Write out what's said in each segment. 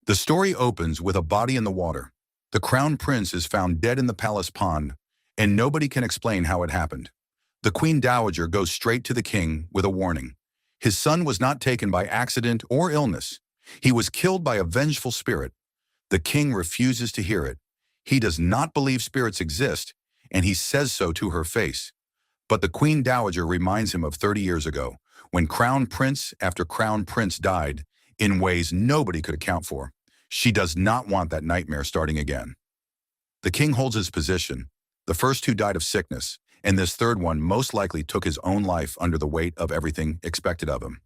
The story opens with a body in the water. The crown prince is found dead in the palace pond, and nobody can explain how it happened. The queen dowager goes straight to the king with a warning. His son was not taken by accident or illness. He was killed by a vengeful spirit. The king refuses to hear it. He does not believe spirits exist, and he says so to her face. But the queen dowager reminds him of 30 years ago, when crown prince after crown prince died in ways nobody could account for. She does not want that nightmare starting again. The king holds his position. The first two died of sickness, and this third one most likely took his own life under the weight of everything expected of him.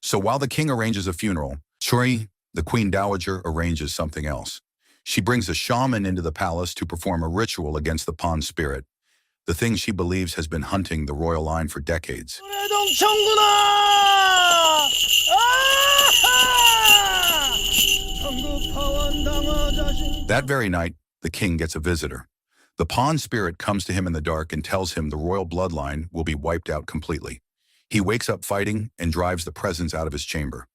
So while the king arranges a funeral, Churi, the queen dowager, arranges something else. She brings a shaman into the palace to perform a ritual against the pond spirit, the thing she believes has been hunting the royal line for decades. That very night, the king gets a visitor. The pond spirit comes to him in the dark and tells him the royal bloodline will be wiped out completely. He wakes up fighting and drives the presence out of his chamber.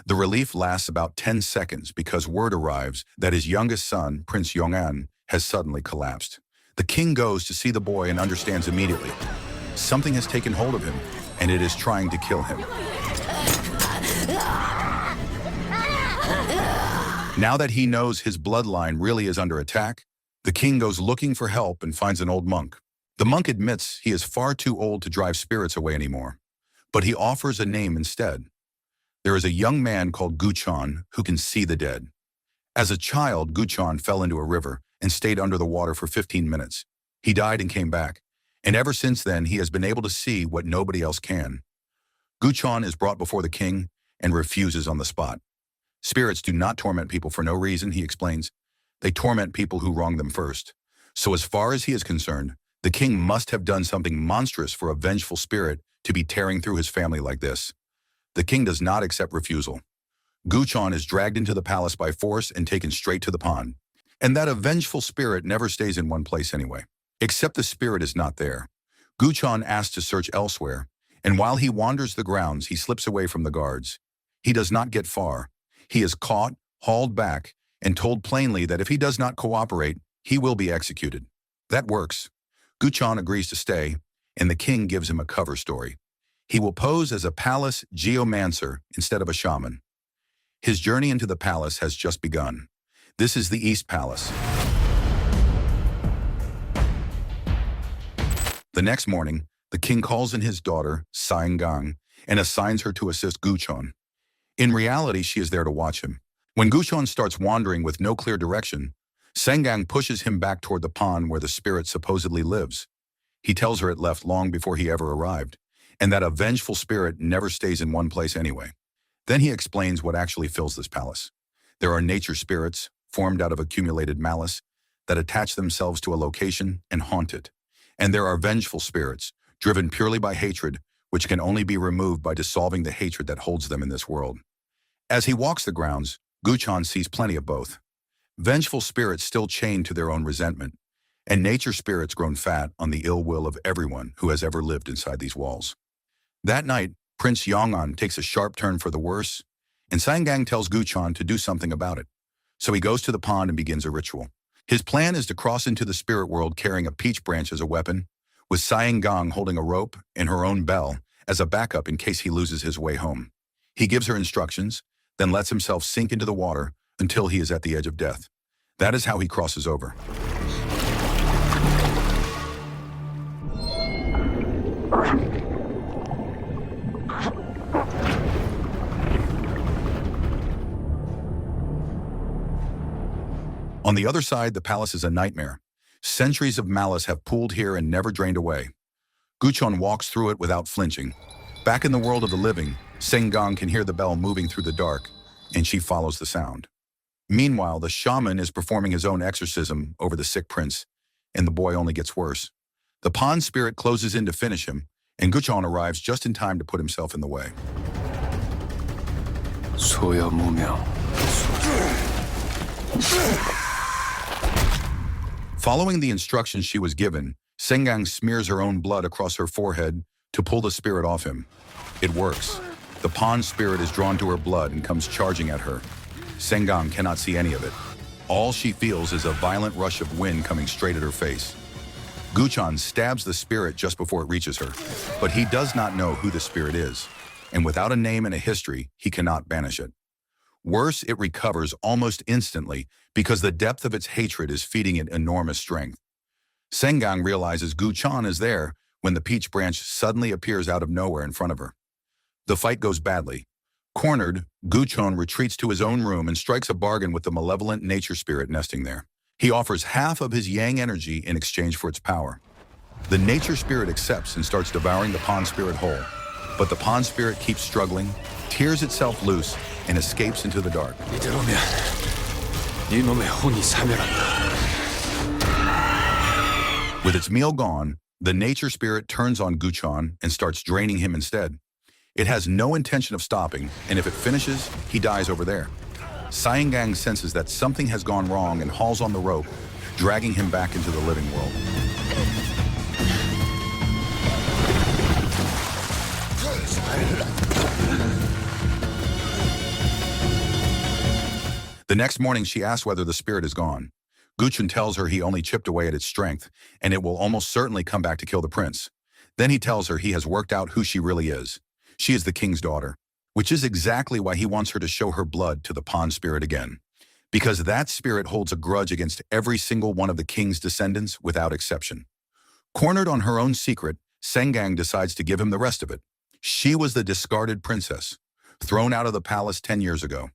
The relief lasts about 10 seconds because word arrives that his youngest son, Prince Yong'an, has suddenly collapsed. The king goes to see the boy and understands immediately. Something has taken hold of him, and it is trying to kill him. Now that he knows his bloodline really is under attack, the king goes looking for help and finds an old monk. The monk admits he is far too old to drive spirits away anymore, but he offers a name instead. There is a young man called Gu-chon who can see the dead. As a child, Gu-chon fell into a river and stayed under the water for 15 minutes. He died and came back, and ever since then he has been able to see what nobody else can. Gu-chon is brought before the king and refuses on the spot. Spirits do not torment people for no reason, he explains. They torment people who wrong them first. So as far as he is concerned, the king must have done something monstrous for a vengeful spirit to be tearing through his family like this. The king does not accept refusal. Gu-chon is dragged into the palace by force and taken straight to the pond. And that a vengeful spirit never stays in one place anyway. Except the spirit is not there. Gu-chon asks to search elsewhere, and while he wanders the grounds, he slips away from the guards. He does not get far. He is caught, hauled back, and told plainly that if he does not cooperate, he will be executed. That works. Gu-chon agrees to stay, and the king gives him a cover story. He will pose as a palace geomancer instead of a shaman. His journey into the palace has just begun. This is the East Palace. The next morning, the king calls in his daughter, Sang-gang, and assigns her to assist Gu-chon. In reality, she is there to watch him. When Gu-chon starts wandering with no clear direction, Sang-gang pushes him back toward the pond where the spirit supposedly lives. He tells her it left long before he ever arrived, and that a vengeful spirit never stays in one place anyway. Then he explains what actually fills this palace. There are nature spirits, formed out of accumulated malice, that attach themselves to a location and haunt it. And there are vengeful spirits, driven purely by hatred, which can only be removed by dissolving the hatred that holds them in this world. As he walks the grounds, Gu-chon sees plenty of both. Vengeful spirits still chained to their own resentment, and nature spirits grown fat on the ill will of everyone who has ever lived inside these walls. That night, Prince Yong'an takes a sharp turn for the worse, and Sang-gang tells Gu-chon to do something about it. So he goes to the pond and begins a ritual. His plan is to cross into the spirit world carrying a peach branch as a weapon, with Sang-gang holding a rope and her own bell as a backup in case he loses his way home. He gives her instructions, then lets himself sink into the water until he is at the edge of death. That is how he crosses over. On the other side, the palace is a nightmare. Centuries of malice have pooled here and never drained away. Gu-chon walks through it without flinching. Back in the world of the living, Sang-gang can hear the bell moving through the dark, and she follows the sound. Meanwhile, the shaman is performing his own exorcism over the sick prince, and the boy only gets worse. The pond spirit closes in to finish him, and Gu-chon arrives just in time to put himself in the way. Following the instructions she was given, Sang-gang smears her own blood across her forehead to pull the spirit off him. It works. The pond spirit is drawn to her blood and comes charging at her. Sengang cannot see any of it. All she feels is a violent rush of wind coming straight at her face. Gu-chon stabs the spirit just before it reaches her, but he does not know who the spirit is, and without a name and a history, he cannot banish it. Worse, it recovers almost instantly because the depth of its hatred is feeding it enormous strength. Sengang realizes Gu-chon is there when the peach branch suddenly appears out of nowhere in front of her. The fight goes badly. Cornered, Gu-chon retreats to his own room and strikes a bargain with the malevolent nature spirit nesting there. He offers half of his yang energy in exchange for its power. The nature spirit accepts and starts devouring the pond spirit whole. But the pond spirit keeps struggling, tears itself loose, and escapes into the dark. 이대로면 이놈의 혼이 사멸한다. With its meal gone, the nature spirit turns on Gu-chon and starts draining him instead. It has no intention of stopping, and if it finishes, he dies over there. Sengang senses that something has gone wrong and hauls on the rope, dragging him back into the living world. The next morning, she asks whether the spirit is gone. Gu-chon tells her he only chipped away at its strength, and it will almost certainly come back to kill the prince. Then he tells her he has worked out who she really is. She is the king's daughter, which is exactly why he wants her to show her blood to the pond spirit again. Because that spirit holds a grudge against every single one of the king's descendants without exception. Cornered on her own secret, Sengang decides to give him the rest of it. She was the discarded princess, thrown out of the palace 10 years ago.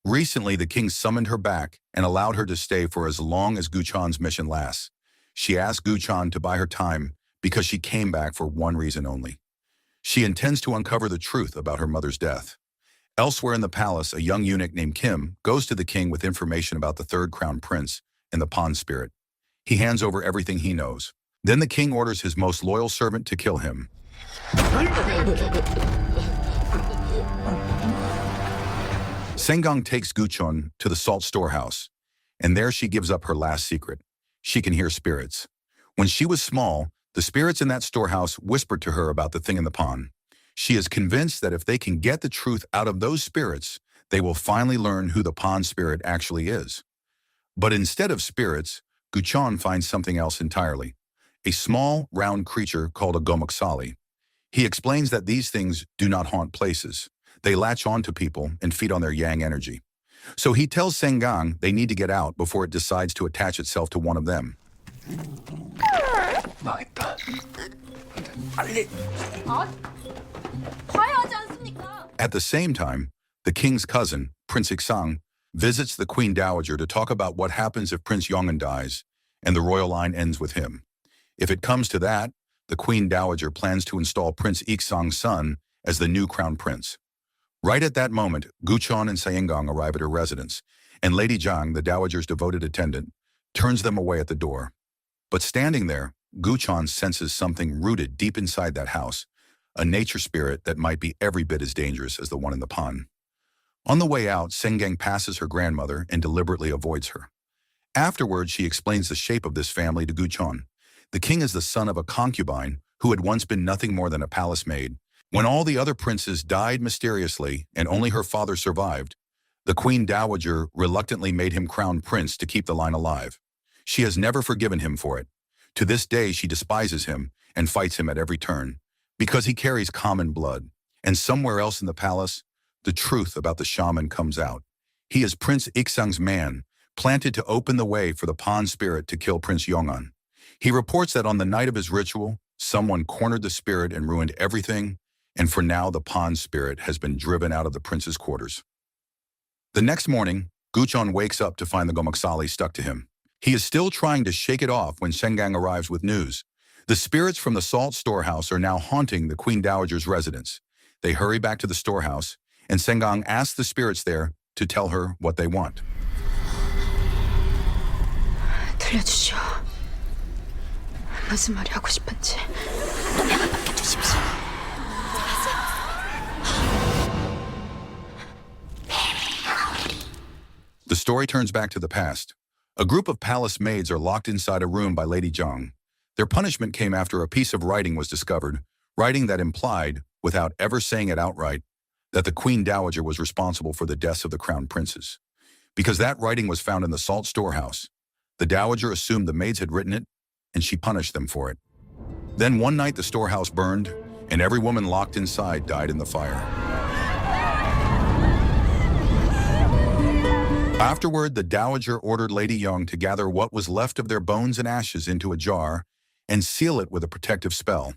Recently, the king summoned her back and allowed her to stay for as long as Gu-chon's mission lasts. She asked Gu-chon to buy her time because she came back for one reason only. She intends to uncover the truth about her mother's death. Elsewhere in the palace, a young eunuch named Kim goes to the king with information about the third crown prince and the pond spirit. He hands over everything he knows. Then the king orders his most loyal servant to kill him. Sengang takes Gu-chon to the salt storehouse, and there she gives up her last secret. She can hear spirits. When she was small, the spirits in that storehouse whispered to her about the thing in the pond. She is convinced that if they can get the truth out of those spirits, they will finally learn who the pond spirit actually is. But instead of spirits, Gu-chon finds something else entirely. A small, round creature called a gomoksali. He explains that these things do not haunt places. They latch onto people and feed on their yang energy. So he tells Sengang they need to get out before it decides to attach itself to one of them. 망했다. 빨리. 봐야 하지 않습니까? At the same time, the king's cousin, Prince Iksang, visits the Queen Dowager to talk about what happens if Prince Yongan dies and the royal line ends with him. If it comes to that, the Queen Dowager plans to install Prince Iksang's son as the new crown prince. Right at that moment, Gu-chon and Sengang arrive at her residence, and Lady Zhang, the Dowager's devoted attendant, turns them away at the door. But standing there, Gu-chon senses something rooted deep inside that house, a nature spirit that might be every bit as dangerous as the one in the pond. On the way out, Sengang passes her grandmother and deliberately avoids her. Afterwards, she explains the shape of this family to Gu-chon. The king is the son of a concubine who had once been nothing more than a palace maid. When all the other princes died mysteriously and only her father survived, the Queen Dowager reluctantly made him crown prince to keep the line alive. She has never forgiven him for it. To this day, she despises him and fights him at every turn because he carries common blood. And somewhere else in the palace, the truth about the shaman comes out. He is Prince Iksang's man, planted to open the way for the pond spirit to kill Prince Yongan. He reports that on the night of his ritual, someone cornered the spirit and ruined everything, and for now the pond spirit has been driven out of the prince's quarters. The next morning, Gu-chon wakes up to find the gomoksali stuck to him. He is still trying to shake it off when Sengang arrives with news. The spirits from the salt storehouse are now haunting the Queen Dowager's residence. They hurry back to the storehouse, and Sengang asks the spirits there to tell her what they want. 들려주시오. 무슨 말이 하고 싶은지 내가 맡겨주십시오. The story turns back to the past. A group of palace maids are locked inside a room by Lady Zhang. Their punishment came after a piece of writing was discovered, writing that implied, without ever saying it outright, that the Queen Dowager was responsible for the deaths of the crown princes. because that writing was found in the salt storehouse. The dowager assumed the maids had written it, and she punished them for it. Then one night the storehouse burned, and every woman locked inside died in the fire. Afterward, the dowager ordered Lady Young to gather what was left of their bones and ashes into a jar and seal it with a protective spell.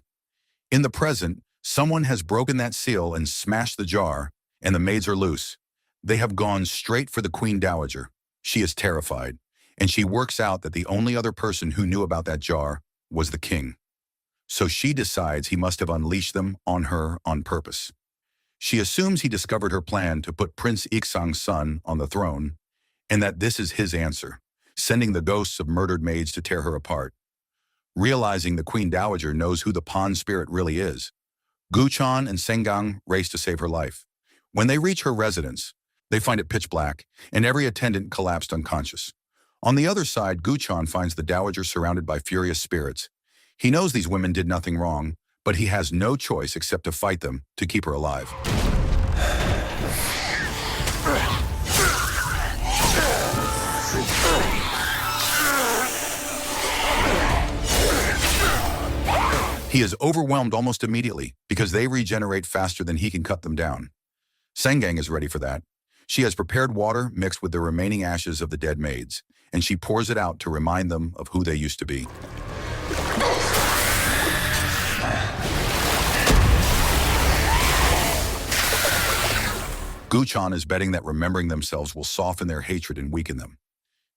In the present, someone has broken that seal and smashed the jar, and the maids are loose. They have gone straight for the Queen Dowager. She is terrified, and she works out that the only other person who knew about that jar was the king. So she decides he must have unleashed them on her on purpose. She assumes he discovered her plan to put Prince Iksang's son on the throne, and that this is his answer, sending the ghosts of murdered maids to tear her apart. Realizing the Queen Dowager knows who the pawn spirit really is, Gu-chon and Sengang race to save her life. When they reach her residence, they find it pitch black, and every attendant collapsed unconscious. On the other side, Gu-chon finds the dowager surrounded by furious spirits. He knows these women did nothing wrong, but he has no choice except to fight them to keep her alive. He is overwhelmed almost immediately because they regenerate faster than he can cut them down. Sengang is ready for that. She has prepared water mixed with the remaining ashes of the dead maids, and she pours it out to remind them of who they used to be. Gu-chon is betting that remembering themselves will soften their hatred and weaken them.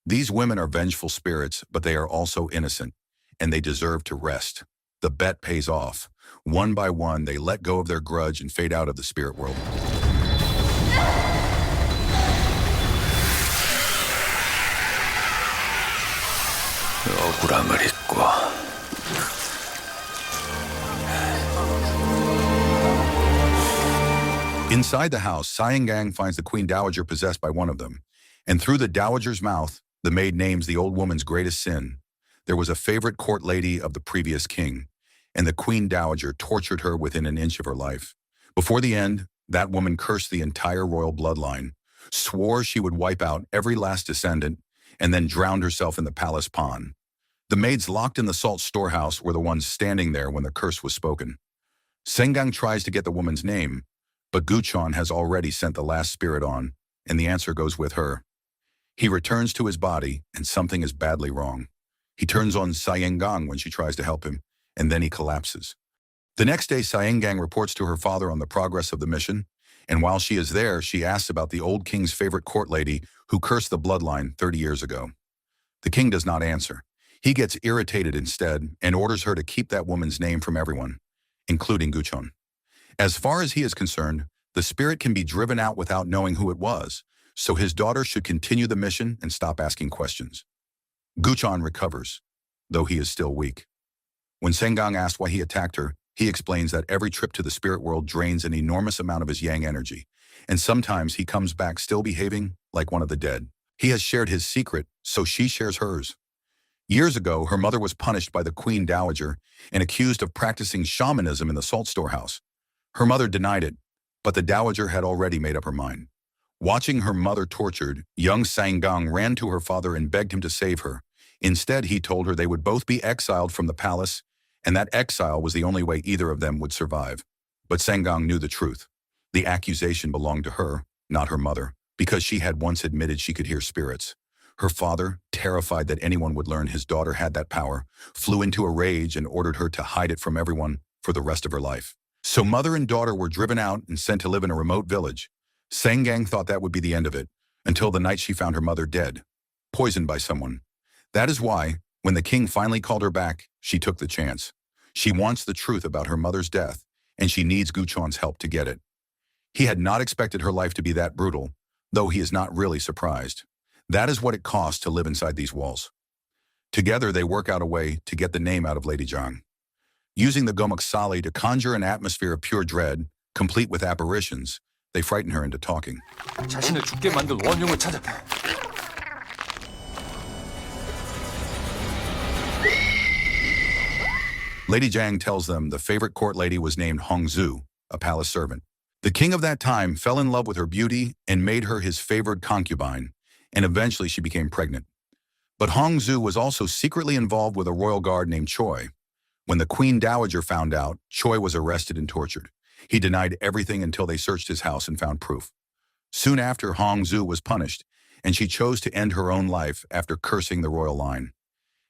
These women are vengeful spirits, but they are also innocent, and they deserve to rest. The bet pays off. One by one, they let go of their grudge and fade out of the spirit world. 억울함을 잊고 Inside the house, Sengang finds the Queen Dowager possessed by one of them, and through the dowager's mouth, the maid names the old woman's greatest sin. There was a favorite court lady of the previous king, and the Queen Dowager tortured her within an inch of her life. Before the end, that woman cursed the entire royal bloodline, swore she would wipe out every last descendant, and then drowned herself in the palace pond. The maids locked in the salt storehouse were the ones standing there when the curse was spoken. Sengang tries to get the woman's name, but Gu-chon has already sent the last spirit on, and the answer goes with her. He returns to his body, and something is badly wrong. He turns on Sengang when she tries to help him, and then he collapses. The next day, Sengang reports to her father on the progress of the mission, and while she is there, she asks about the old king's favorite court lady who cursed the bloodline 30 years ago. The king does not answer. He gets irritated instead and orders her to keep that woman's name from everyone, including Gu-chon. As far as he is concerned, the spirit can be driven out without knowing who it was, so his daughter should continue the mission and stop asking questions. Gu-chon recovers, though he is still weak. When Sengang asks why he attacked her, he explains that every trip to the spirit world drains an enormous amount of his yang energy, and sometimes he comes back still behaving like one of the dead. He has shared his secret, so she shares hers. Years ago, her mother was punished by the Queen Dowager and accused of practicing shamanism in the salt storehouse. Her mother denied it, but the Dowager had already made up her mind. Watching her mother tortured, young Sengang ran to her father and begged him to save her. Instead, he told her they would both be exiled from the palace, and that exile was the only way either of them would survive. But Sengang knew the truth. The accusation belonged to her, not her mother, because she had once admitted she could hear spirits. Her father, terrified that anyone would learn his daughter had that power, flew into a rage and ordered her to hide it from everyone for the rest of her life. So mother and daughter were driven out and sent to live in a remote village. Sengang thought that would be the end of it, until the night she found her mother dead, poisoned by someone. That is why, when the king finally called her back, she took the chance. She wants the truth about her mother's death, and she needs Gu-chon's help to get it. He had not expected her life to be that brutal, though he is not really surprised. That is what it costs to live inside these walls. Together, they work out a way to get the name out of Lady Jiang. Using the gomuksali to conjure an atmosphere of pure dread, complete with apparitions, they frighten her into talking. 자신을 죽게 만들 원흉을 찾아. Lady Jiang tells them the favorite court lady was named Hongzhu, a palace servant. The king of that time fell in love with her beauty and made her his favored concubine, and eventually she became pregnant. But Hongzhu was also secretly involved with a royal guard named Choi. When the Queen Dowager found out, Choi was arrested and tortured. He denied everything until they searched his house and found proof. Soon after, Hongzhu was punished, and she chose to end her own life after cursing the royal line.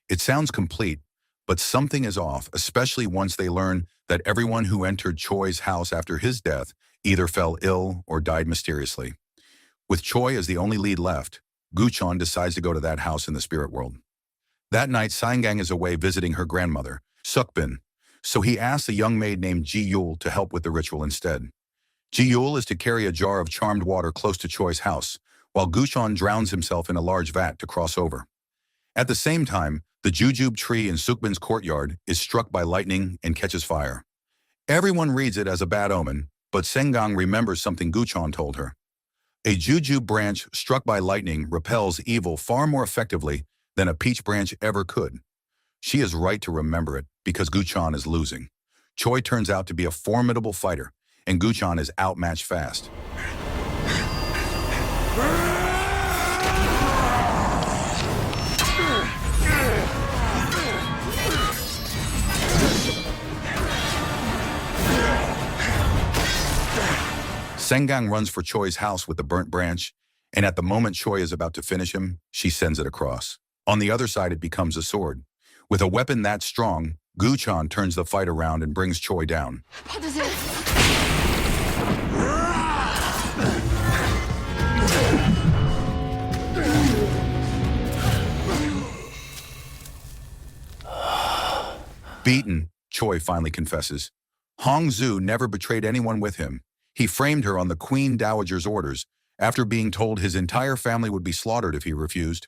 It sounds complete, but something is off, especially once they learn that everyone who entered Choi's house after his death either fell ill or died mysteriously. With Choi as the only lead left, Gu-chon decides to go to that house in the spirit world. That night, Sangang is away visiting her grandmother, Sukbin, so he asks a young maid named Ji-yul to help with the ritual instead. Ji-yul is to carry a jar of charmed water close to Choi's house, while Gu-chon drowns himself in a large vat to cross over. At the same time, the jujube tree in Sukbin's courtyard is struck by lightning and catches fire. Everyone reads it as a bad omen, but Sengang remembers something Gu-chon told her. A jujube branch struck by lightning repels evil far more effectively than a peach branch ever could. She is right to remember it because Gu-chon is losing. Choi turns out to be a formidable fighter, and Gu-chon is outmatched fast. Sengang runs for Choi's house with the burnt branch, and at the moment Choi is about to finish him, she sends it across. On the other side, it becomes a sword. With a weapon that strong, Gu-chon turns the fight around and brings Choi down. 받으세요. Beaten, Choi finally confesses. Hongzhu never betrayed anyone with him. He framed her on the Queen Dowager's orders after being told his entire family would be slaughtered if he refused.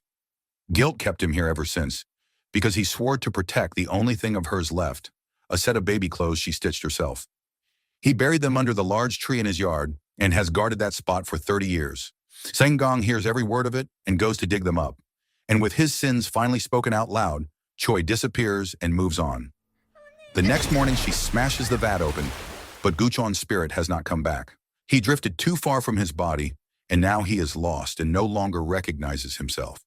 Guilt kept him here ever since, because he swore to protect the only thing of hers left, a set of baby clothes she stitched herself. He buried them under the large tree in his yard and has guarded that spot for 30 years. Sengang hears every word of it and goes to dig them up. And with his sins finally spoken out loud, Choi disappears and moves on. The next morning, she smashes the vat open, but Gu-chon's spirit has not come back. He drifted too far from his body, and now he is lost and no longer recognizes himself.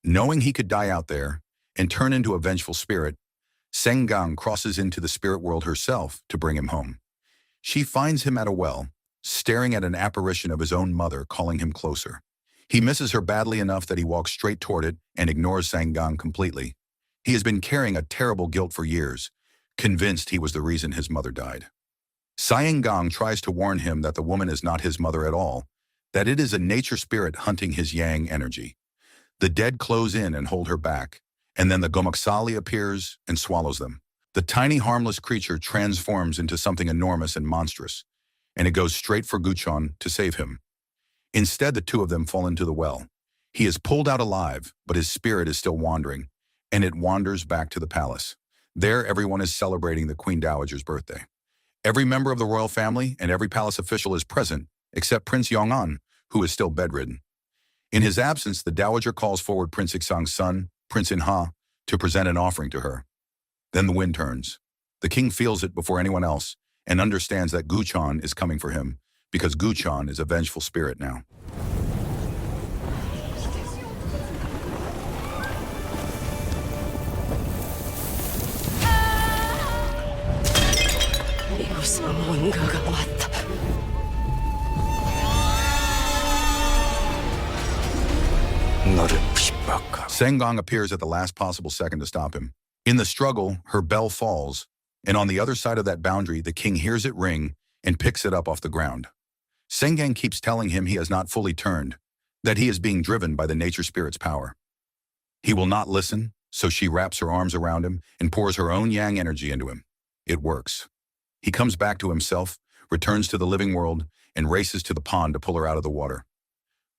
Knowing he could die out there and turn into a vengeful spirit, Sengang crosses into the spirit world herself to bring him home. She finds him at a well, staring at an apparition of his own mother calling him closer. He misses her badly enough that he walks straight toward it and ignores Sengang completely. He has been carrying a terrible guilt for years, convinced he was the reason his mother died. Sengang tries to warn him that the woman is not his mother at all, that it is a nature spirit hunting his yang energy. The dead close in and hold her back, and then the gomaksali appears and swallows them. The tiny harmless creature transforms into something enormous and monstrous, and it goes straight for Gu-chon to save him. Instead, the two of them fall into the well. He is pulled out alive, but his spirit is still wandering, and it wanders back to the palace. There, everyone is celebrating the Queen Dowager's birthday. Every member of the royal family and every palace official is present, except Prince Yong'an, who is still bedridden. In his absence, the Dowager calls forward Prince Ixang's son, Prince In-ha, to present an offering to her. Then the wind turns. The king feels it before anyone else and understands that Gu-chon is coming for him because Gu-chon is a vengeful spirit now. 이곳은 뭔가가 왔다. 너를 핍박하고 Sengang appears at the last possible second to stop him. In the struggle, her bell falls, and on the other side of that boundary, the king hears it ring and picks it up off the ground. Sengang keeps telling him he has not fully turned, that he is being driven by the nature spirit's power. He will not listen, so she wraps her arms around him and pours her own yang energy into him. It works. He comes back to himself, returns to the living world, and races to the pond to pull her out of the water.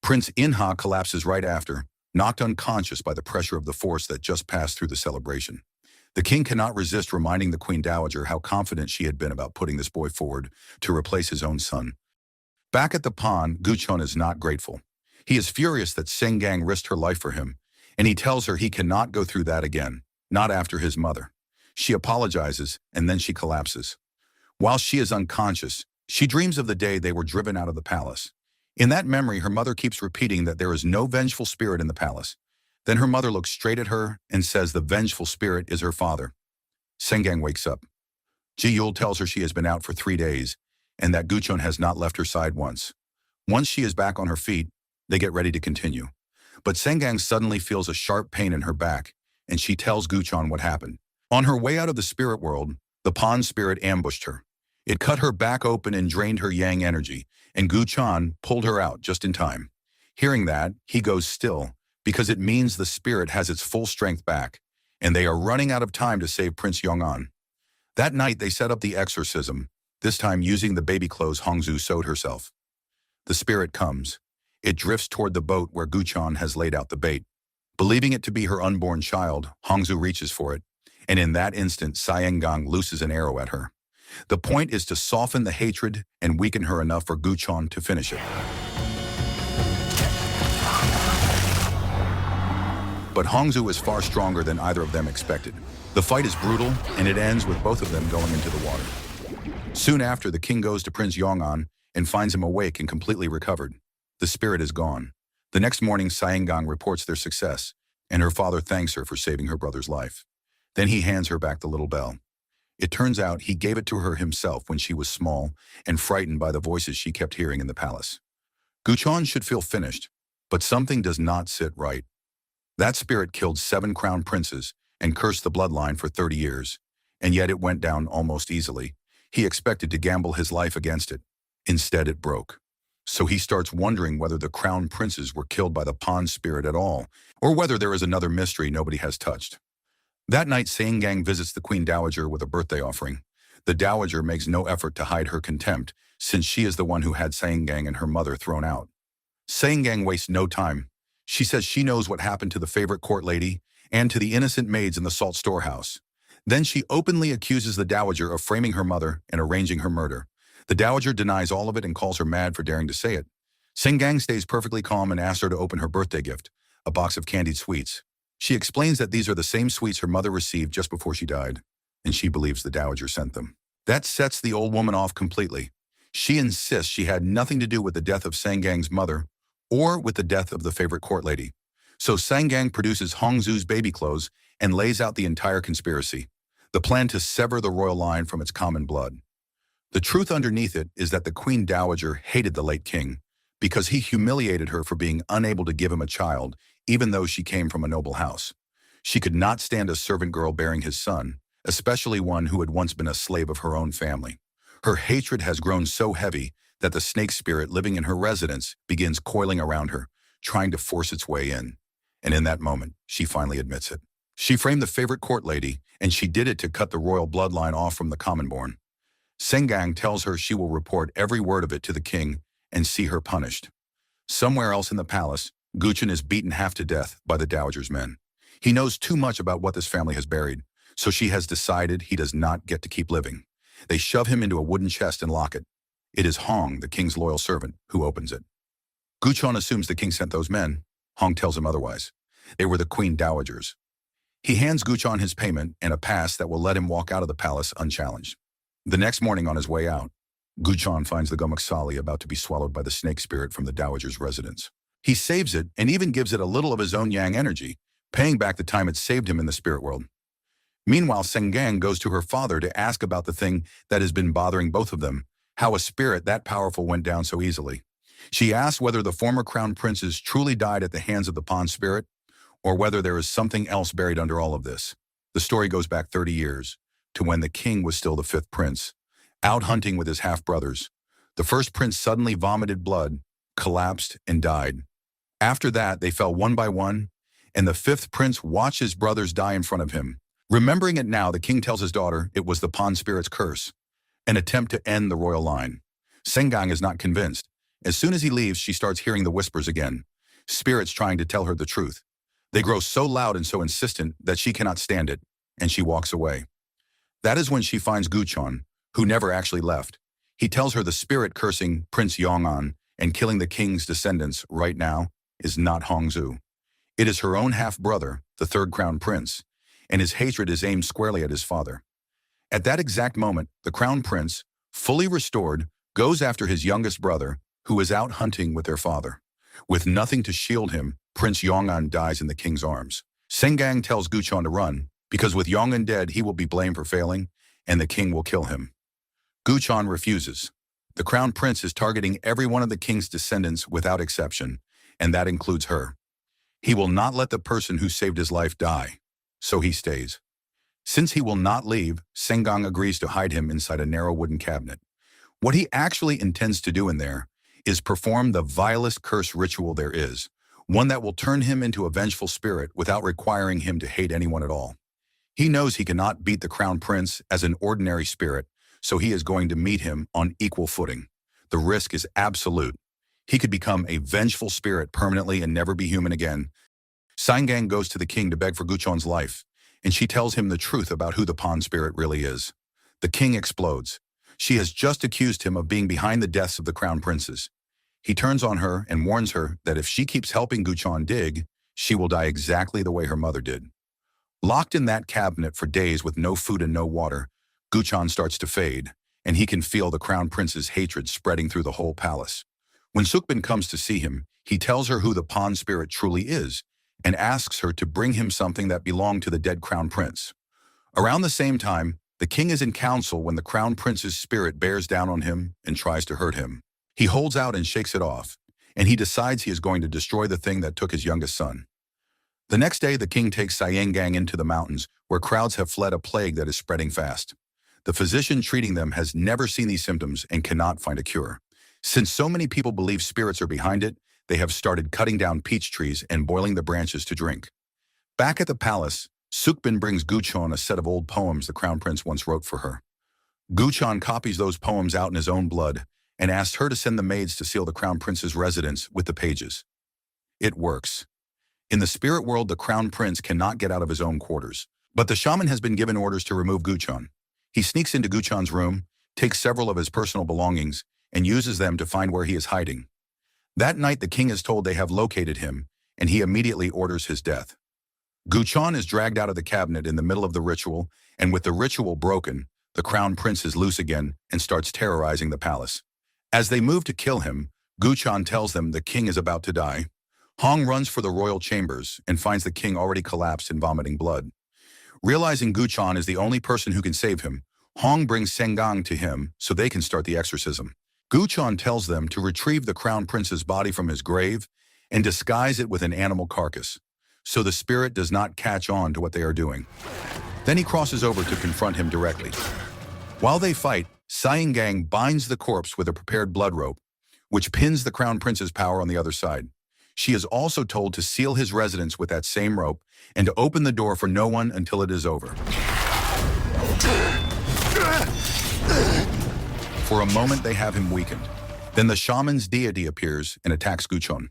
Prince In-ha collapses right after, knocked unconscious by the pressure of the force that just passed through the celebration. The king cannot resist reminding the Queen Dowager how confident she had been about putting this boy forward to replace his own son. Back at the pond, Gu-chon is not grateful. He is furious that Sengang risked her life for him, and he tells her he cannot go through that again, not after his mother. She apologizes, and then she collapses. While she is unconscious, she dreams of the day they were driven out of the palace. In that memory, her mother keeps repeating that there is no vengeful spirit in the palace. Then her mother looks straight at her and says the vengeful spirit is her father. Sengang wakes up. Ji-yul tells her she has been out for 3 days and that Gu-chon has not left her side once. Once she is back on her feet, they get ready to continue. But Sengang suddenly feels a sharp pain in her back, and she tells Gu-chon what happened. On her way out of the spirit world, the pawn spirit ambushed her. It cut her back open and drained her yang energy, and Gu-chon pulled her out just in time. Hearing that, he goes still, because it means the spirit has its full strength back, and they are running out of time to save Prince Yong'an. That night, they set up the exorcism, this time using the baby clothes Hongzhu sewed herself. The spirit comes. It drifts toward the boat where Gu-chon has laid out the bait. Believing it to be her unborn child, Hongzhu reaches for it, and in that instant, Sayengang looses an arrow at her. The point is to soften the hatred and weaken her enough for Gu-chon to finish it. But Hongzhu is far stronger than either of them expected. The fight is brutal, and it ends with both of them going into the water. Soon after, the king goes to Prince Yong'an and finds him awake and completely recovered. The spirit is gone. The next morning, Sayengang reports their success, and her father thanks her for saving her brother's life. Then he hands her back the little bell. It turns out he gave it to her himself when she was small and frightened by the voices she kept hearing in the palace. Gu-chon should feel finished, but something does not sit right. That spirit killed 7 crown princes and cursed the bloodline for 30 years, and yet it went down almost easily. He expected to gamble his life against it. Instead, it broke. So he starts wondering whether the crown princes were killed by the pawn spirit at all, or whether there is another mystery nobody has touched. That night, Sengang visits the Queen Dowager with a birthday offering. The Dowager makes no effort to hide her contempt, since she is the one who had Sengang and her mother thrown out. Sengang wastes no time. She says she knows what happened to the favorite court lady and to the innocent maids in the salt storehouse. Then she openly accuses the Dowager of framing her mother and arranging her murder. The Dowager denies all of it and calls her mad for daring to say it. Sengang stays perfectly calm and asks her to open her birthday gift, a box of candied sweets. She explains that these are the same sweets her mother received just before she died, and she believes the Dowager sent them. That sets the old woman off completely. She insists she had nothing to do with the death of Sengang's mother or with the death of the favorite court lady. So Sengang produces Hongzhu's baby clothes and lays out the entire conspiracy, the plan to sever the royal line from its common blood. The truth underneath it is that the Queen Dowager hated the late king because he humiliated her for being unable to give him a child, even though she came from a noble house. She could not stand a servant girl bearing his son, especially one who had once been a slave of her own family. Her hatred has grown so heavy that the snake spirit living in her residence begins coiling around her, trying to force its way in. And in that moment, she finally admits it. She framed the favorite court lady, and she did it to cut the royal bloodline off from the commonborn. Sengang tells her she will report every word of it to the king and see her punished. Somewhere else in the palace, Gu-chon is beaten half to death by the Dowager's men. He knows too much about what this family has buried, so she has decided he does not get to keep living. They shove him into a wooden chest and lock it. It is Hong, the king's loyal servant, who opens it. Gu-chon assumes the king sent those men. Hong tells him otherwise. They were the Queen Dowagers. He hands Gu-chon his payment and a pass that will let him walk out of the palace unchallenged. The next morning on his way out, Gu-chon finds the gomuksali about to be swallowed by the snake spirit from the Dowager's residence. He saves it and even gives it a little of his own yang energy, paying back the time it saved him in the spirit world. Meanwhile, Sengang goes to her father to ask about the thing that has been bothering both of them, how a spirit that powerful went down so easily. She asks whether the former crown princes truly died at the hands of the pawn spirit, or whether there is something else buried under all of this. The story goes back 30 years, to when the king was still the 5th prince, out hunting with his half-brothers. The first prince suddenly vomited blood, collapsed, and died. After that, they fell one by one, and the 5th prince watched his brothers die in front of him. Remembering it now, the king tells his daughter it was the pawn spirit's curse, an attempt to end the royal line. Sengang is not convinced. As soon as he leaves, she starts hearing the whispers again, spirits trying to tell her the truth. They grow so loud and so insistent that she cannot stand it, and she walks away. That is when she finds Gu-chon, who never actually left. He tells her the spirit cursing Prince Yong'an and killing the king's descendants right now is not Hongzhu. It is her own half-brother, the 3rd crown prince, and his hatred is aimed squarely at his father. At that exact moment, the crown prince, fully restored, goes after his youngest brother, who is out hunting with their father. With nothing to shield him, Prince Yong'an dies in the king's arms. Sengang tells Gu-chon to run, because with Yong'an dead, he will be blamed for failing, and the king will kill him. Gu-chon refuses. The crown prince is targeting every one of the king's descendants without exception, and that includes her. He will not let the person who saved his life die, so he stays. Since he will not leave, Sengang agrees to hide him inside a narrow wooden cabinet. What he actually intends to do in there is perform the vilest curse ritual there is, one that will turn him into a vengeful spirit without requiring him to hate anyone at all. He knows he cannot beat the crown prince as an ordinary spirit, so he is going to meet him on equal footing. The risk is absolute. He could become a vengeful spirit permanently and never be human again. Sengang goes to the king to beg for Gu-chon's life, and she tells him the truth about who the pawn spirit really is. The king explodes. She has just accused him of being behind the deaths of the crown princes. He turns on her and warns her that if she keeps helping Gu-chon dig, she will die exactly the way her mother did. Locked in that cabinet for days with no food and no water, Gu-chon starts to fade, and he can feel the crown prince's hatred spreading through the whole palace. When Sukbin comes to see him, he tells her who the pawn spirit truly is, and asks her to bring him something that belonged to the dead crown prince. Around the same time, the king is in council when the crown prince's spirit bears down on him and tries to hurt him. He holds out and shakes it off, and he decides he is going to destroy the thing that took his youngest son. The next day, the king takes Sengang into the mountains, where crowds have fled a plague that is spreading fast. The physician treating them has never seen these symptoms and cannot find a cure. Since so many people believe spirits are behind it, they have started cutting down peach trees and boiling the branches to drink. Back at the palace, Sukbin brings Gu-chon a set of old poems the crown prince once wrote for her. Gu-chon copies those poems out in his own blood and asks her to send the maids to seal the crown prince's residence with the pages. It works. In the spirit world, the crown prince cannot get out of his own quarters, but the shaman has been given orders to remove Gu-chon. He sneaks into Gu-chon's room, takes several of his personal belongings, and uses them to find where he is hiding. That night, the king is told they have located him, and he immediately orders his death. Gu-chon is dragged out of the cabinet in the middle of the ritual, and with the ritual broken, the crown prince is loose again and starts terrorizing the palace. As they move to kill him, Gu-chon tells them the king is about to die. Hong runs for the royal chambers and finds the king already collapsed and vomiting blood. Realizing Gu-chon is the only person who can save him, Hong brings Sengang to him so they can start the exorcism. Gu-chon tells them to retrieve the crown prince's body from his grave and disguise it with an animal carcass, so the spirit does not catch on to what they are doing. Then he crosses over to confront him directly. While they fight, Sengang binds the corpse with a prepared blood rope, which pins the crown prince's power on the other side. She is also told to seal his residence with that same rope and to open the door for no one until it is over. For a moment, they have him weakened. Then the shaman's deity appears and attacks Gu-chon.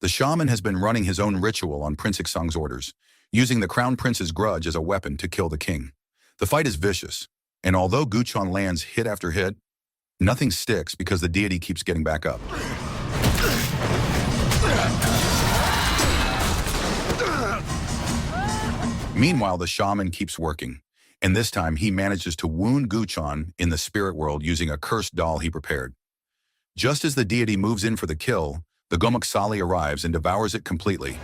The shaman has been running his own ritual on Prince Ixang's orders, using the crown prince's grudge as a weapon to kill the king. The fight is vicious, and although Gu-chon lands hit after hit, nothing sticks because the deity keeps getting back up. Meanwhile, the shaman keeps working, and this time he manages to wound Gu-chon in the spirit world using a cursed doll he prepared. Just as the deity moves in for the kill, the Gomuksali arrives and devours it completely.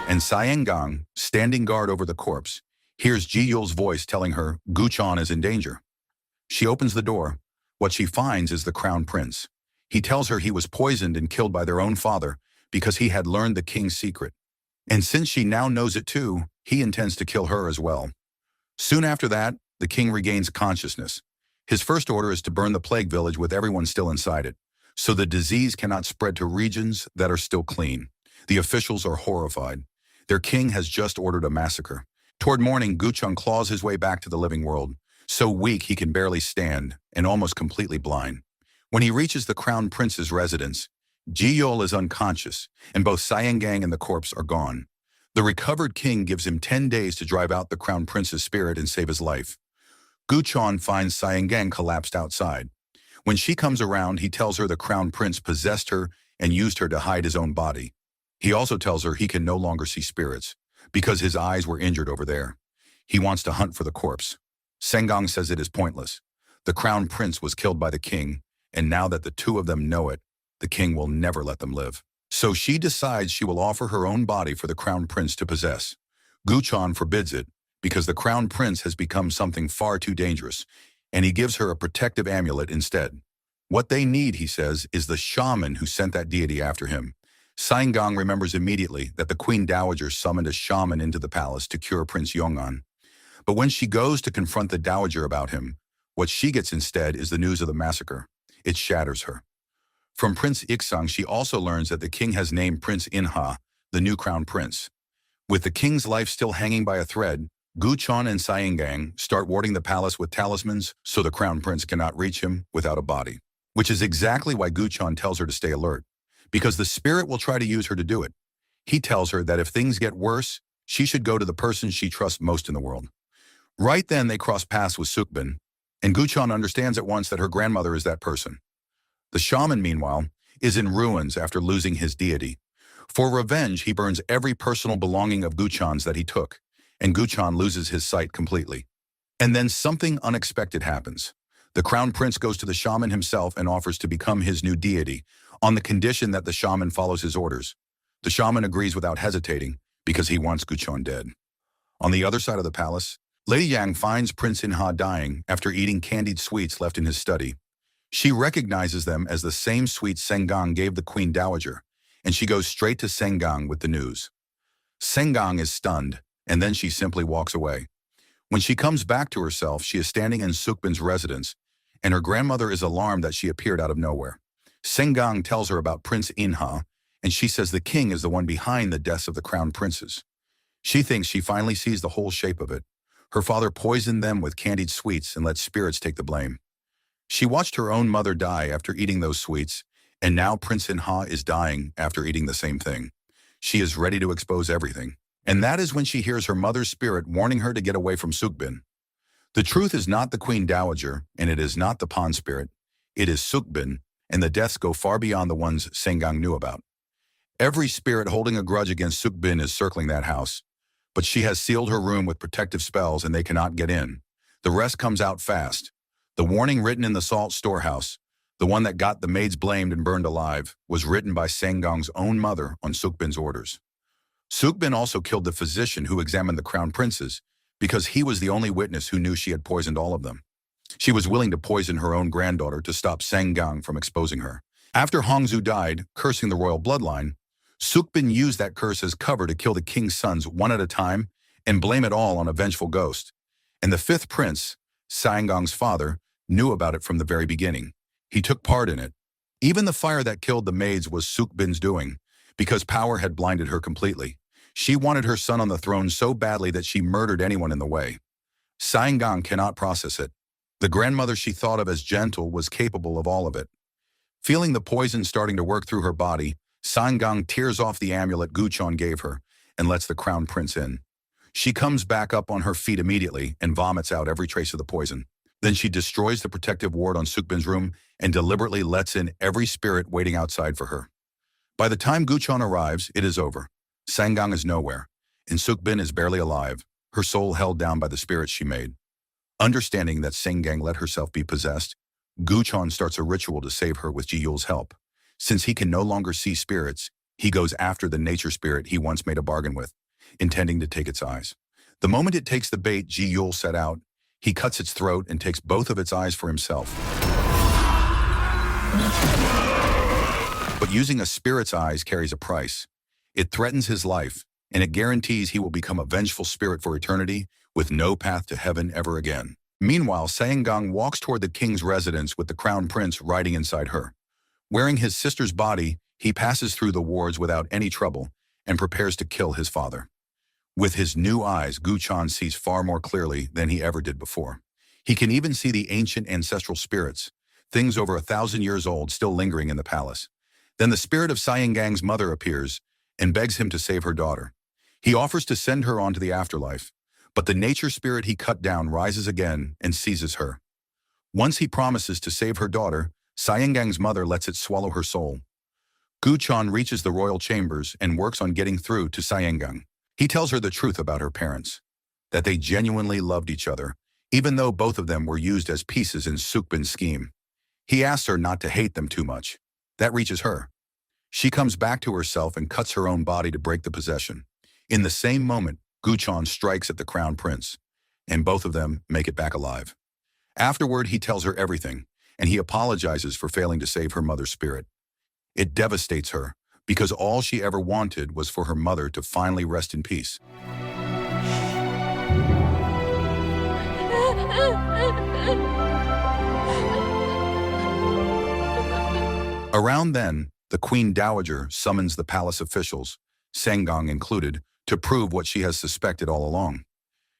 And Sengang, standing guard over the corpse, hears Ji-yul's voice telling her Gu-chon is in danger. She opens the door. What she finds is the crown prince. He tells her he was poisoned and killed by their own father because he had learned the king's secret. And since she now knows it too, he intends to kill her as well. Soon after that, the king regains consciousness. His first order is to burn the plague village with everyone still inside it, so the disease cannot spread to regions that are still clean. The officials are horrified. Their king has just ordered a massacre. Toward morning, Gu-chon claws his way back to the living world, so weak he can barely stand and almost completely blind. When he reaches the crown prince's residence, Ji-yul is unconscious, and both Sengang and the corpse are gone. The recovered king gives him 10 days to drive out the crown prince's spirit and save his life. Gu-chon finds Sengang collapsed outside. When she comes around, he tells her the crown prince possessed her and used her to hide his own body. He also tells her he can no longer see spirits because his eyes were injured over there. He wants to hunt for the corpse. Sengang says it is pointless. The crown prince was killed by the king, and now that the two of them know it, the king will never let them live. So she decides she will offer her own body for the crown prince to possess. Gu-chon forbids it because the crown prince has become something far too dangerous, and he gives her a protective amulet instead. What they need, he says, is the shaman who sent that deity after him. Sengang remembers immediately that the queen dowager summoned a shaman into the palace to cure Prince Yong'an. But when she goes to confront the dowager about him, what she gets instead is the news of the massacre. It shatters her. From Prince Ixang, she also learns that the king has named Prince Inha the new crown prince. With the king's life still hanging by a thread, Gu-chon and Sengang start warding the palace with talismans so the crown prince cannot reach him without a body. Which is exactly why Gu-chon tells her to stay alert, because the spirit will try to use her to do it. He tells her that if things get worse, she should go to the person she trusts most in the world. Right then, they cross paths with Sukbin, and Gu-chon understands at once that her grandmother is that person. The shaman, meanwhile, is in ruins after losing his deity. For revenge, he burns every personal belonging of Gu-chon's that he took, and Gu-chon loses his sight completely. And then something unexpected happens. The crown prince goes to the shaman himself and offers to become his new deity, on the condition that the shaman follows his orders. The shaman agrees without hesitating, because he wants Gu-chon dead. On the other side of the palace, Lady Yang finds Prince Inha dying after eating candied sweets left in his study. She recognizes them as the same sweets Sengang gave the queen dowager, and she goes straight to Sengang with the news. Sengang is stunned, and then she simply walks away. When she comes back to herself, she is standing in Sukbin's residence, and her grandmother is alarmed that she appeared out of nowhere. Sengang tells her about Prince Inha, and she says the king is the one behind the deaths of the crown princes. She thinks she finally sees the whole shape of it. Her father poisoned them with candied sweets and let spirits take the blame. She watched her own mother die after eating those sweets, and now Prince Inha is dying after eating the same thing. She is ready to expose everything. And that is when she hears her mother's spirit warning her to get away from Sukbin. The truth is not the queen dowager, and it is not the pawn spirit. It is Sukbin, and the deaths go far beyond the ones Sengang knew about. Every spirit holding a grudge against Sukbin is circling that house, but she has sealed her room with protective spells and they cannot get in. The rest comes out fast. The warning written in the salt storehouse, the one that got the maids blamed and burned alive, was written by Sengang's own mother on Sukbin's orders. Sukbin also killed the physician who examined the crown princes because he was the only witness who knew she had poisoned all of them. She was willing to poison her own granddaughter to stop Sengang from exposing her. After Hongzhu died, cursing the royal bloodline, Sukbin used that curse as cover to kill the king's sons one at a time and blame it all on a vengeful ghost. And the fifth prince, Sengang's father, knew about it from the very beginning. He took part in it. Even the fire that killed the maids was Sukbin's doing, because power had blinded her completely. She wanted her son on the throne so badly that she murdered anyone in the way. Sengang cannot process it. The grandmother she thought of as gentle was capable of all of it. Feeling the poison starting to work through her body, Sengang tears off the amulet Gu-chon gave her and lets the crown prince in. She comes back up on her feet immediately and vomits out every trace of the poison. Then she destroys the protective ward on Sukbin's room and deliberately lets in every spirit waiting outside for her. By the time Gu-chon arrives, it is over. Sengang is nowhere, and Sukbin is barely alive, her soul held down by the spirits she made. Understanding that Sengang let herself be possessed, Gu-chon starts a ritual to save her with Ji-yul's help. Since he can no longer see spirits, he goes after the nature spirit he once made a bargain with, intending to take its eyes. The moment it takes the bait Ji-yul set out, he cuts its throat and takes both of its eyes for himself. But using a spirit's eyes carries a price. It threatens his life, and it guarantees he will become a vengeful spirit for eternity, with no path to heaven ever again. Meanwhile, Sengang walks toward the king's residence with the crown prince riding inside her. Wearing his sister's body, he passes through the wards without any trouble and prepares to kill his father. With his new eyes, Gu-chon sees far more clearly than he ever did before. He can even see the ancient ancestral spirits, things over 1,000 years old still lingering in the palace. Then the spirit of Sengang's mother appears and begs him to save her daughter. He offers to send her on to the afterlife, but the nature spirit he cut down rises again and seizes her. Once he promises to save her daughter, Sengang's mother lets it swallow her soul. Gu-chon reaches the royal chambers and works on getting through to Syengang. He tells her the truth about her parents, that they genuinely loved each other, even though both of them were used as pieces in Sukbin's scheme. He asks her not to hate them too much. That reaches her. She comes back to herself and cuts her own body to break the possession. In the same moment, Gu-chon strikes at the crown prince, and both of them make it back alive. Afterward, he tells her everything, and he apologizes for failing to save her mother's spirit. It devastates her, because all she ever wanted was for her mother to finally rest in peace. Around then, the Queen Dowager summons the palace officials, Syengang included, to prove what she has suspected all along.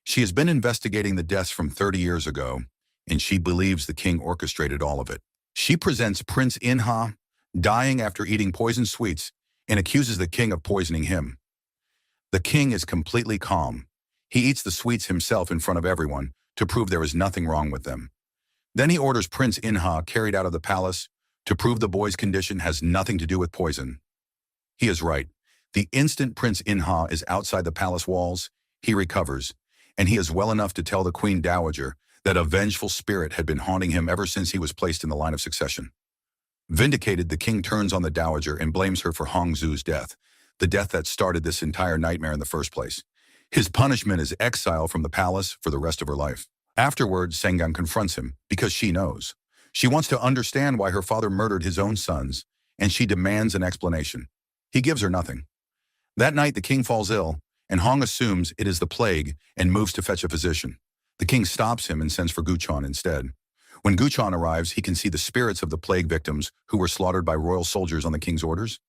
She has been investigating the deaths from 30 years ago, and she believes the king orchestrated all of it. She presents Prince In-ha, dying after eating poisoned sweets, and accuses the king of poisoning him. The king is completely calm. He eats the sweets himself in front of everyone to prove there is nothing wrong with them. Then he orders Prince In-ha carried out of the palace to prove the boy's condition has nothing to do with poison. He is right. The instant Prince In-ha is outside the palace walls, he recovers, and he is well enough to tell the Queen Dowager that a vengeful spirit had been haunting him ever since he was placed in the line of succession. Vindicated, the king turns on the Dowager and blames her for Hongzhu's death, the death that started this entire nightmare in the first place. His punishment is exile from the palace for the rest of her life. Afterwards, Syengang confronts him because she knows. She wants to understand why her father murdered his own sons, and she demands an explanation. He gives her nothing. That night, the king falls ill, and Hong assumes it is the plague and moves to fetch a physician. The king stops him and sends for Gu-chon instead. When Gu-chon arrives, he can see the spirits of the plague victims who were slaughtered by royal soldiers on the king's orders.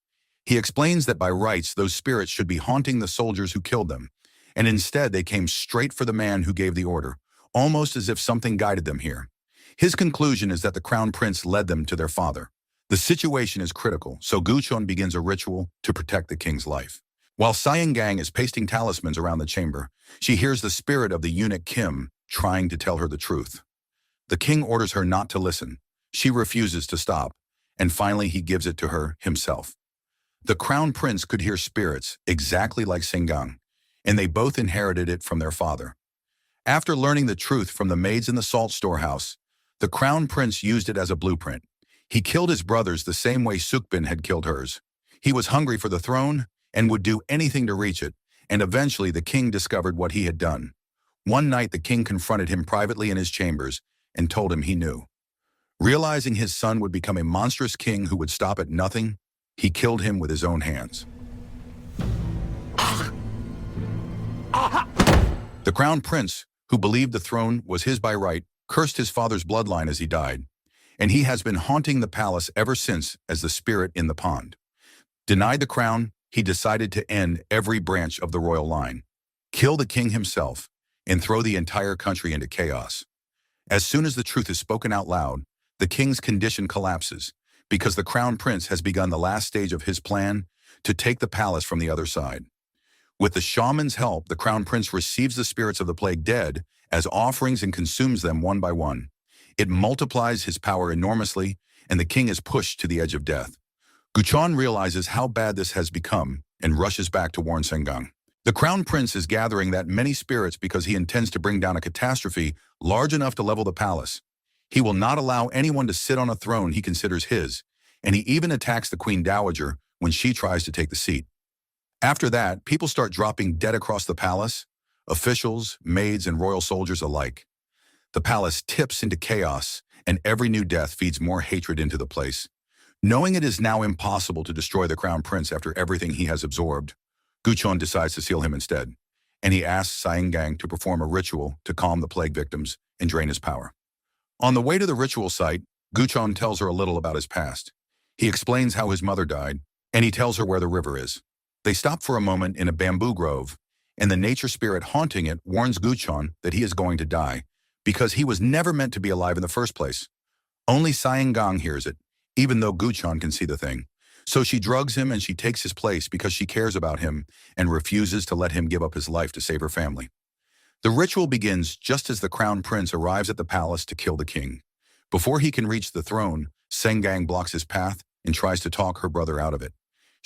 He explains that by rights, those spirits should be haunting the soldiers who killed them, and instead they came straight for the man who gave the order, almost as if something guided them here. His conclusion is that the crown prince led them to their father. The situation is critical, so Gu-chon begins a ritual to protect the king's life. While Syengang is pasting talismans around the chamber, she hears the spirit of the eunuch Kim trying to tell her the truth. The king orders her not to listen. She refuses to stop, and finally he gives it to her himself. The crown prince could hear spirits exactly like Syengang, and they both inherited it from their father. After learning the truth from the maids in the salt storehouse, the crown prince used it as a blueprint. He killed his brothers the same way Sukbin had killed hers. He was hungry for the throne and would do anything to reach it, and eventually the king discovered what he had done. One night the king confronted him privately in his chambers and told him he knew. Realizing his son would become a monstrous king who would stop at nothing, he killed him with his own hands. The crown prince, who believed the throne was his by right, cursed his father's bloodline as he died, and he has been haunting the palace ever since as the spirit in the pond. Denied the crown, he decided to end every branch of the royal line, kill the king himself, and throw the entire country into chaos. As soon as the truth is spoken out loud, the king's condition collapses, because the crown prince has begun the last stage of his plan to take the palace from the other side. With the shaman's help, the crown prince receives the spirits of the plague dead as offerings and consumes them one by one. It multiplies his power enormously, and the king is pushed to the edge of death. Gu-chon realizes how bad this has become and rushes back to warn Syengang. The crown prince is gathering that many spirits because he intends to bring down a catastrophe large enough to level the palace. He will not allow anyone to sit on a throne he considers his, and he even attacks the Queen Dowager when she tries to take the seat. After that, people start dropping dead across the palace, officials, maids, and royal soldiers alike. The palace tips into chaos, and every new death feeds more hatred into the place. Knowing it is now impossible to destroy the crown prince after everything he has absorbed, Gu-chon decides to seal him instead, and he asks Syengang to perform a ritual to calm the plague victims and drain his power. On the way to the ritual site, Gu-chon tells her a little about his past. He explains how his mother died, and he tells her where the river is. They stop for a moment in a bamboo grove, and the nature spirit haunting it warns Gu-chon that he is going to die, because he was never meant to be alive in the first place. Only Syengang hears it, even though Gu-chon can see the thing. So she drugs him and she takes his place because she cares about him and refuses to let him give up his life to save her family. The ritual begins just as the crown prince arrives at the palace to kill the king. Before he can reach the throne, Syengang blocks his path and tries to talk her brother out of it.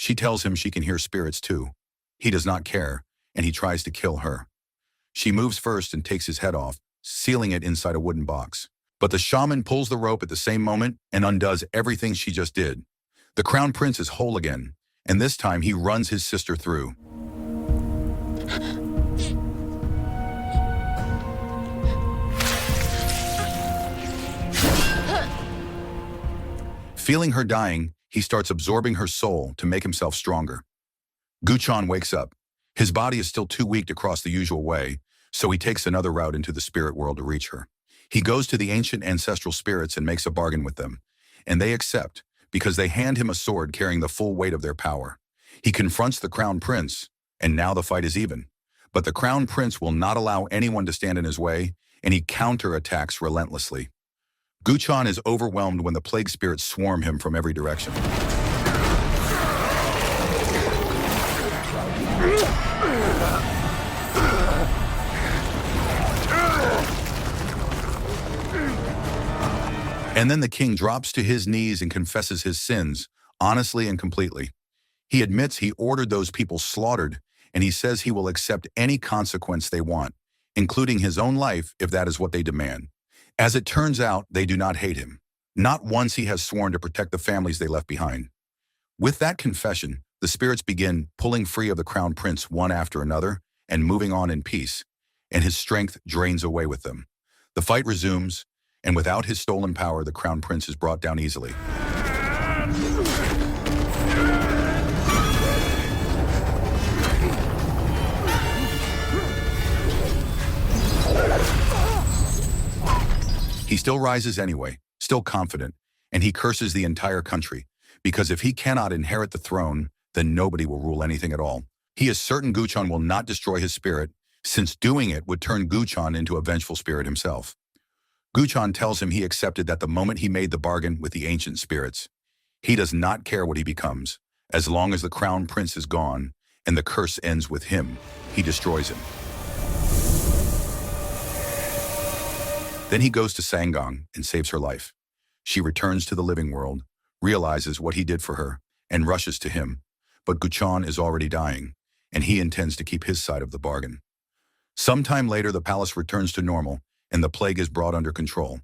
She tells him she can hear spirits too. He does not care, and he tries to kill her. She moves first and takes his head off, sealing it inside a wooden box. But the shaman pulls the rope at the same moment and undoes everything she just did. The crown prince is whole again, and this time he runs his sister through. Feeling her dying, he starts absorbing her soul to make himself stronger. Gu-chon wakes up. His body is still too weak to cross the usual way, so he takes another route into the spirit world to reach her. He goes to the ancient ancestral spirits and makes a bargain with them, and they accept because they hand him a sword carrying the full weight of their power. He confronts the crown prince, and now the fight is even. But the crown prince will not allow anyone to stand in his way, and he counterattacks relentlessly. Gu-chon is overwhelmed when the plague spirits swarm him from every direction. And then the king drops to his knees and confesses his sins, honestly and completely. He admits he ordered those people slaughtered, and he says he will accept any consequence they want, including his own life if that is what they demand. As it turns out, they do not hate him, not once he has sworn to protect the families they left behind. With that confession, the spirits begin pulling free of the crown prince one after another and moving on in peace, and his strength drains away with them. The fight resumes, and without his stolen power, the crown prince is brought down easily. He still rises anyway, still confident, and he curses the entire country, because if he cannot inherit the throne, then nobody will rule anything at all. He is certain Gu-chon will not destroy his spirit, since doing it would turn Gu-chon into a vengeful spirit himself. Gu-chon tells him he accepted that the moment he made the bargain with the ancient spirits. He does not care what he becomes. As long as the crown prince is gone and the curse ends with him, he destroys him. Then he goes to Sangong and saves her life. She returns to the living world, realizes what he did for her, and rushes to him. But Gu-chon is already dying, and he intends to keep his side of the bargain. Sometime later, the palace returns to normal, and the plague is brought under control.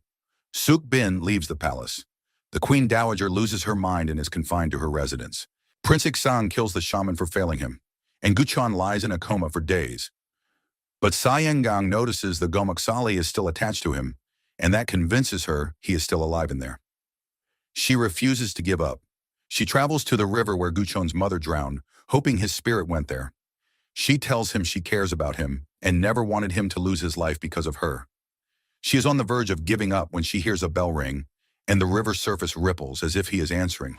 Suk-bin leaves the palace. The queen dowager loses her mind and is confined to her residence. Prince Ik-sang kills the shaman for failing him, and Gu-chon lies in a coma for days. But Sayengang notices the Gomuksali is still attached to him, and that convinces her he is still alive in there. She refuses to give up. She travels to the river where Gu-chon's mother drowned, hoping his spirit went there. She tells him she cares about him and never wanted him to lose his life because of her. She is on the verge of giving up when she hears a bell ring, and the river surface ripples as if he is answering.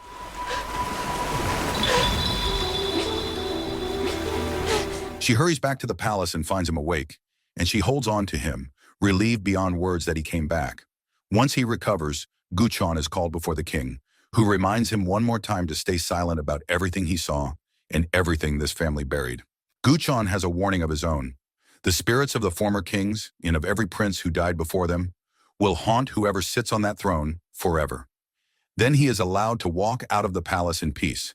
She hurries back to the palace and finds him awake, and she holds on to him, relieved beyond words that he came back. Once he recovers, Gu-chon is called before the king, who reminds him one more time to stay silent about everything he saw and everything this family buried. Gu-chon has a warning of his own. The spirits of the former kings, and of every prince who died before them, will haunt whoever sits on that throne forever. Then he is allowed to walk out of the palace in peace.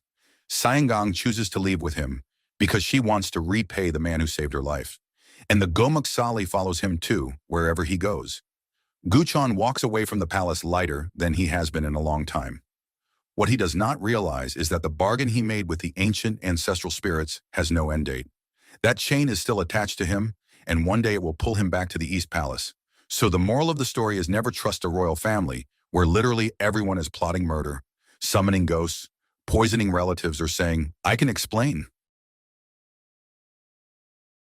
Sayengang chooses to leave with him, because she wants to repay the man who saved her life. And the Gomuksali follows him too, wherever he goes. Gu-chon walks away from the palace lighter than he has been in a long time. What he does not realize is that the bargain he made with the ancient ancestral spirits has no end date. That chain is still attached to him, and one day it will pull him back to the East Palace. So the moral of the story is never trust a royal family, where literally everyone is plotting murder, summoning ghosts, poisoning relatives, or saying, "I can explain."